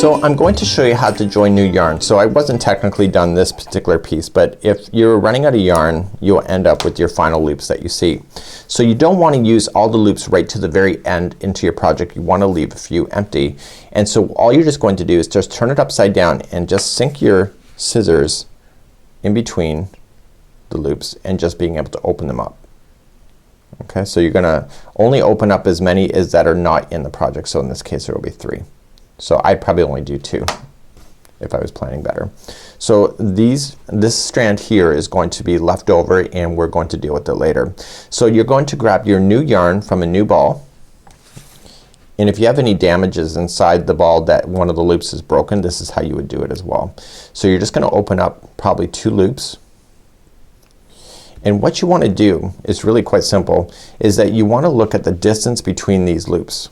So I'm going to show you how to join new yarn. So I wasn't technically done this particular piece, but if you're running out of yarn you'll end up with your final loops that you see. So you don't want to use all the loops right to the very end into your project. You want to leave a few empty. And so all you're just going to do is just turn it upside down and just sink your scissors in between the loops and just being able to open them up. Okay, so you're gonna only open up as many as that are not in the project. So in this case there will be 3. So I'd probably only do 2 if I was planning better. So this strand here is going to be left over and we're going to deal with it later. So you're going to grab your new yarn from a new ball, and if you have any damages inside the ball that one of the loops is broken, this is how you would do it as well. So you're just gonna open up probably 2 loops, and what you want to do is really quite simple, is that you want to look at the distance between these loops.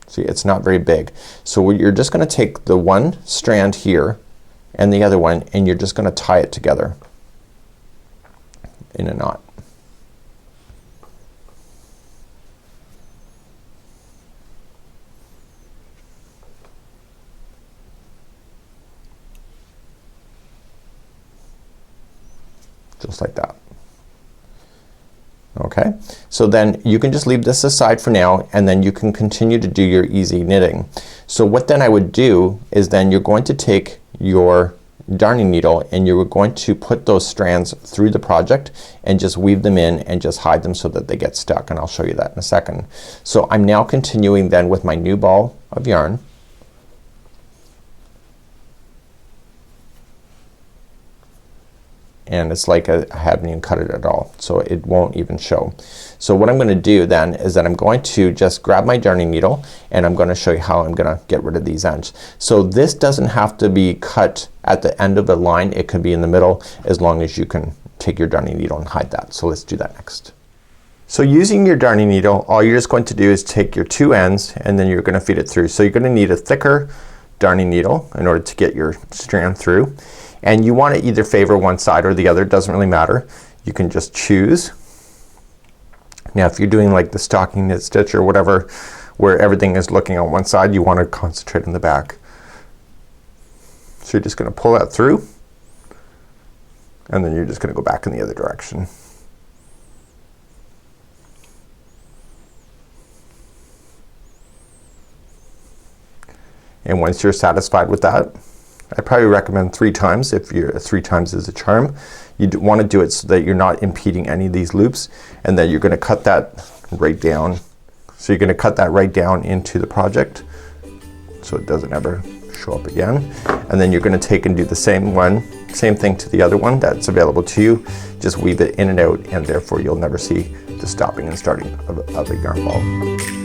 See, it's not very big. So you're just gonna take the one strand here and the other one and you're just gonna tie it together in a knot. Just like that. Okay, so then you can just leave this aside for now and then you can continue to do your easy knitting. So what then I would do is then you're going to take your darning needle and you're going to put those strands through the project and just weave them in and just hide them so that they get stuck, and I'll show you that in a second. So I'm now continuing then with my new ball of yarn. And it's like I haven't even cut it at all, so it won't even show. So what I'm gonna do then is that I'm going to just grab my darning needle and I'm gonna show you how I'm gonna get rid of these ends. So this doesn't have to be cut at the end of the line, it could be in the middle, as long as you can take your darning needle and hide that. So let's do that next. So using your darning needle, all you're just going to do is take your 2 ends and then you're gonna feed it through. So you're gonna need a thicker darning needle in order to get your strand through. And you want to either favor one side or the other, it doesn't really matter. You can just choose. Now if you're doing like the stocking knit stitch or whatever, where everything is looking on one side, you want to concentrate on the back. So you're just gonna pull that through and then you're just gonna go back in the other direction. And once you're satisfied with that, I probably recommend 3 times. If you're 3 times is a charm. You want to do it so that you're not impeding any of these loops, and then you're gonna cut that right down. So you're gonna cut that right down into the project so it doesn't ever show up again. And then you're gonna take and do the same thing to the other one that's available to you. Just weave it in and out, and therefore you'll never see the stopping and starting of a yarn ball.